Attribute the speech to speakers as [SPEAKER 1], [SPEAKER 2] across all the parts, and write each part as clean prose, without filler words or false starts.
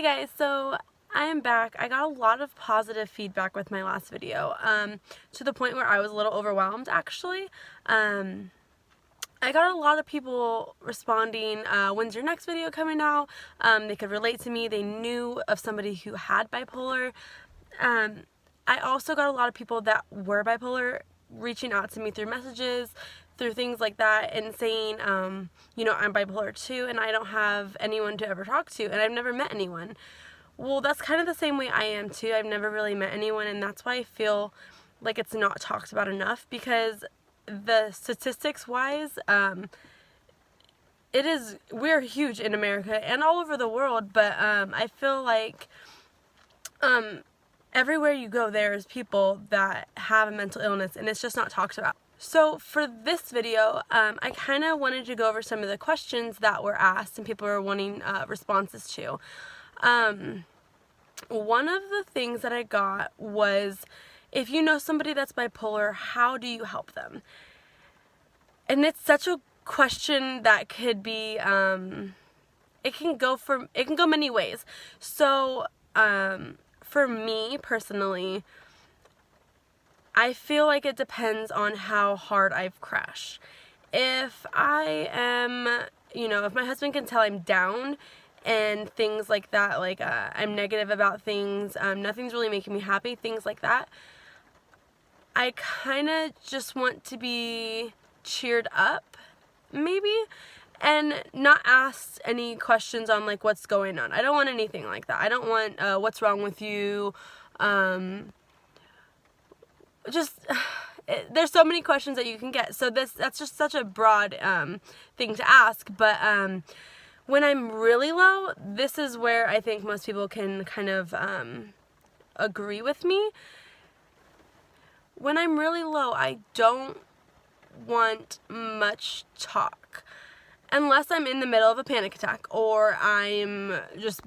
[SPEAKER 1] Hey guys, so I am back. I got a lot of positive feedback with my last video, to the point where I was a little overwhelmed actually. I got a lot of people responding, when's your next video coming out? They could relate to me. They knew of somebody who had bipolar. I also got a lot of people that were bipolar reaching out to me through messages, through things like that, and saying, you know, I'm bipolar too, and I don't have anyone to ever talk to, and I've never met anyone. Well, that's kind of the same way I am too. I've never really met anyone, and that's why I feel like it's not talked about enough, because the statistics wise, we're huge in America and all over the world, but I feel like everywhere you go there's people that have a mental illness, and it's just not talked about. So for this video, I kind of wanted to go over some of the questions that were asked and people were wanting responses to. One of the things that I got was, if you know somebody that's bipolar, how do you help them? And it's such a question that could be, it can go many ways. So, for me personally, I feel like it depends on how hard I've crashed. If I am, you know, if my husband can tell I'm down and things like that, like I'm negative about things, nothing's really making me happy, things like that, I kind of just want to be cheered up, maybe, and not asked any questions on like what's going on. I don't want anything like that. I don't want what's wrong with you, there's so many questions that you can get, so that's just such a broad thing to ask. But when I'm really low, this is where I think most people can kind of agree with me. When I'm really low, I don't want much talk, unless I'm in the middle of a panic attack or I'm just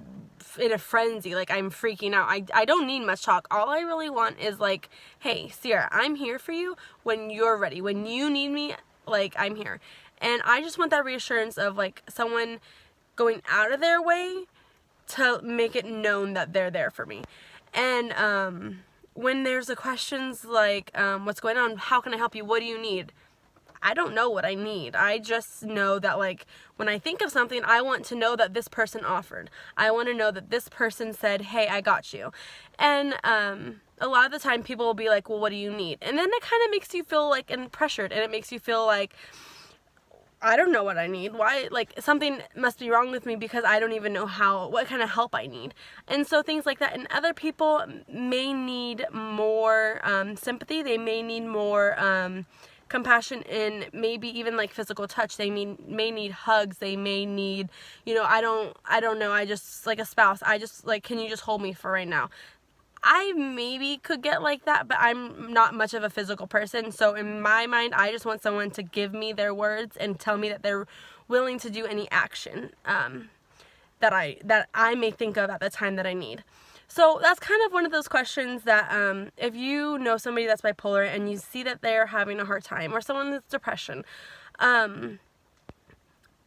[SPEAKER 1] in a frenzy, like I'm freaking out. I don't need much talk. All I really want is like, hey, Sierra, I'm here for you when you're ready. When you need me, like, I'm here. And I just want that reassurance of like someone going out of their way to make it known that they're there for me. And when there's the questions like, what's going on? How can I help you? What do you need? I don't know what I need. I just know that, like, when I think of something, I want to know that this person offered. I want to know that this person said, hey, I got you. And a lot of the time people will be like, well, what do you need? And then it kind of makes you feel like pressured, and it makes you feel like, I don't know what I need. Why, like, something must be wrong with me because I don't even know what kind of help I need. And so things like that. And other people may need more sympathy. They may need more compassion, and maybe even like physical touch. They may need hugs. They may need, you know, I don't know, I just, like a spouse, I just, like, can you just hold me for right now? I maybe could get like that, but I'm not much of a physical person, so in my mind, I just want someone to give me their words and tell me that they're willing to do any action that I may think of at the time that I need. So that's kind of one of those questions that if you know somebody that's bipolar and you see that they're having a hard time, or someone that's depression,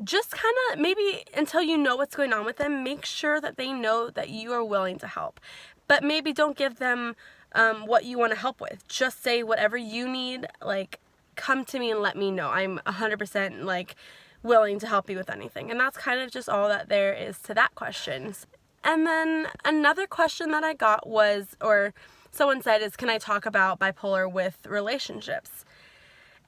[SPEAKER 1] just kind of, maybe until you know what's going on with them, make sure that they know that you are willing to help. But maybe don't give them what you want to help with. Just say whatever you need, like, come to me and let me know. I'm 100% like willing to help you with anything. And that's kind of just all that there is to that question. And then another question that I got was, or someone said, is, can I talk about bipolar with relationships?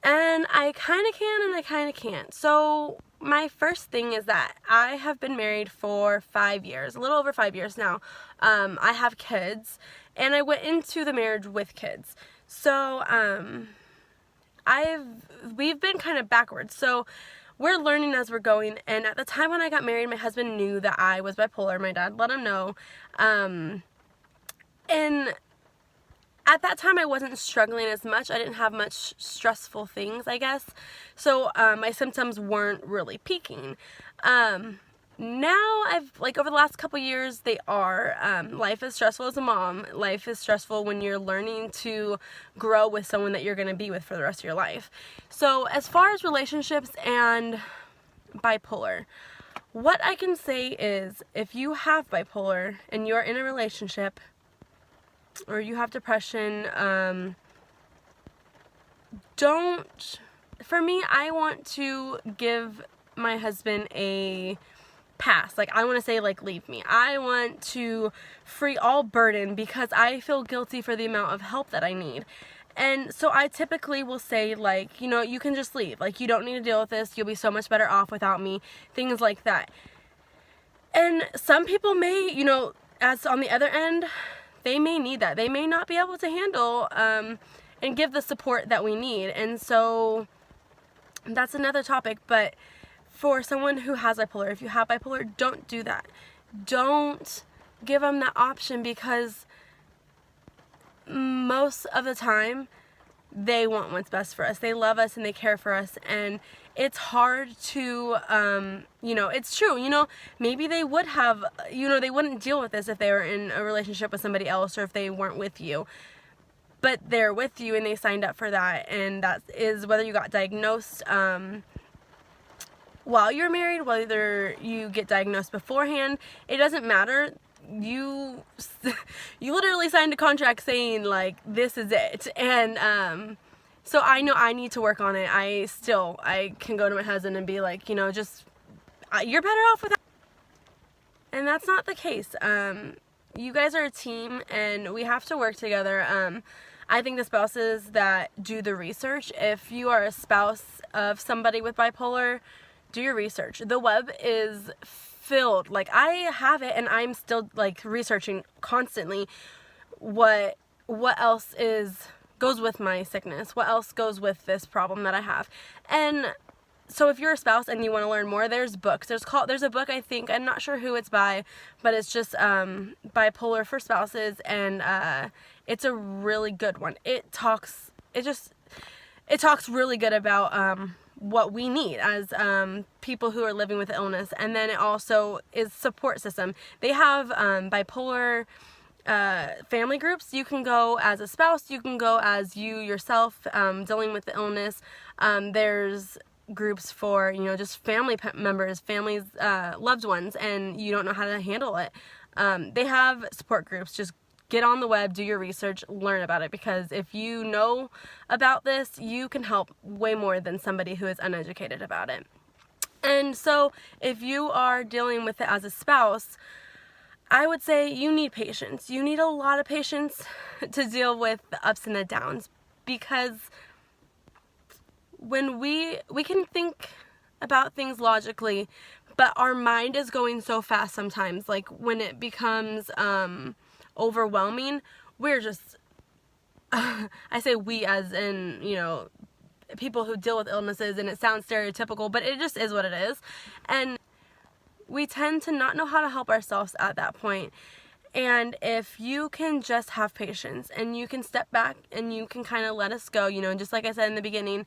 [SPEAKER 1] And I kind of can and I kind of can't. So my first thing is that I have been married for 5 years, a little over 5 years now. I have kids, and I went into the marriage with kids. So we've been kind of backwards. So we're learning as we're going, and at the time when I got married, my husband knew that I was bipolar. My dad let him know. And at that time, I wasn't struggling as much. I didn't have much stressful things, I guess. So my symptoms weren't really peaking. Now, over the last couple years, they are. Life is stressful as a mom. Life is stressful when you're learning to grow with someone that you're going to be with for the rest of your life. So as far as relationships and bipolar, What I can say is, if you have bipolar and you're in a relationship or you have depression, for me, I want to give my husband a pass. Like, I want to say, like, leave me. I want to free all burden because I feel guilty for the amount of help that I need. And so I typically will say, like, you know, you can just leave. Like, you don't need to deal with this. You'll be so much better off without me. Things like that. And some people may, you know, as on the other end, they may need that. They may not be able to handle and give the support that we need. And so that's another topic. But for someone who has bipolar, if you have bipolar, don't do that. Don't give them that option, because most of the time they want what's best for us. They love us and they care for us, and it's hard to, you know, it's true, you know, maybe they would have, you know, they wouldn't deal with this if they were in a relationship with somebody else or if they weren't with you. But they're with you and they signed up for that, and that is whether you got diagnosed while you're married, whether you get diagnosed beforehand, it doesn't matter. You literally signed a contract saying, like, this is it. And so I know I need to work on it. I can go to my husband and be like, you know, just you're better off without. And that's not the case. You guys are a team and we have to work together. I think the spouses that do the research, if you are a spouse of somebody with bipolar, do your research. The web is filled. Like, I have it and I'm still, like, researching constantly what else goes with my sickness, what else goes with this problem that I have. And so if you're a spouse and you want to learn more, there's books. There's a book, I think, I'm not sure who it's by, but it's just Bipolar for Spouses, and it's a really good one. It talks really good about what we need as people who are living with illness. And then it also is support system. They have bipolar family groups. You can go as a spouse, you can go as you yourself dealing with the illness. There's groups for, you know, just family members, families, loved ones, and you don't know how to handle it. They have support groups. Just get on the web, do your research, learn about it, because if you know about this, you can help way more than somebody who is uneducated about it. And so if you are dealing with it as a spouse, I would say you need patience. You need a lot of patience to deal with the ups and the downs, because when we can think about things logically, but our mind is going so fast sometimes. Like, when it becomes overwhelming, we're just I say we as in, you know, people who deal with illnesses, and it sounds stereotypical, but it just is what it is. And we tend to not know how to help ourselves at that point. And if you can just have patience and you can step back and you can kind of let us go, you know, just like I said in the beginning,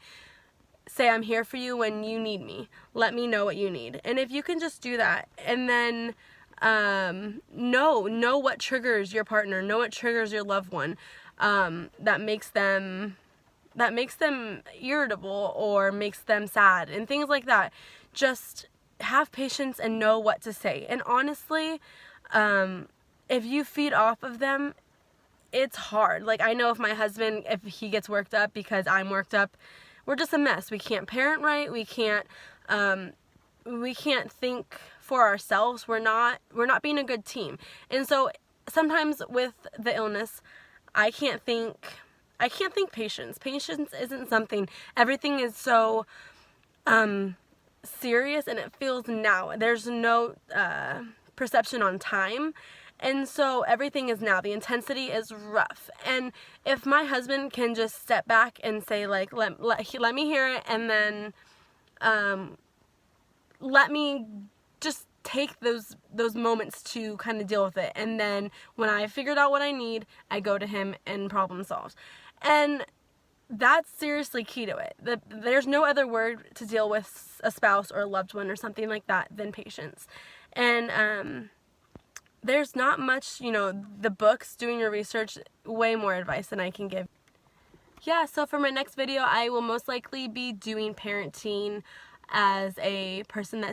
[SPEAKER 1] say, I'm here for you when you need me. Let me know what you need. And if you can just do that, and then know what triggers your partner, know what triggers your loved one, that makes them irritable or makes them sad and things like that. Just have patience and know what to say. And honestly, if you feed off of them, it's hard. Like, I know if my husband, if he gets worked up because I'm worked up, we're just a mess. We can't parent right. We can't think for ourselves. We're not being a good team. And so sometimes with the illness, I can't think patience. Patience isn't something. Everything is so serious, and it feels now. There's no perception on time. And so everything is now. The intensity is rough. And if my husband can just step back and say, like, let me hear it, and then let me just take those moments to kind of deal with it. And then when I figured out what I need, I go to him and problem solves. And that's seriously key to it. There's no other word to deal with a spouse or a loved one or something like that than patience. And there's not much, you know, the books, doing your research, way more advice than I can give. Yeah, so for my next video, I will most likely be doing parenting as a person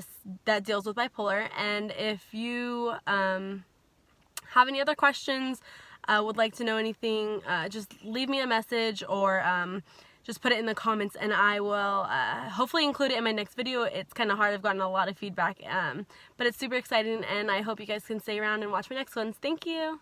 [SPEAKER 1] that deals with bipolar. And if you have any other questions, would like to know anything, just leave me a message or just put it in the comments, and I will hopefully include it in my next video. It's kind of hard. I've gotten a lot of feedback, but it's super exciting, and I hope you guys can stay around and watch my next ones. Thank you!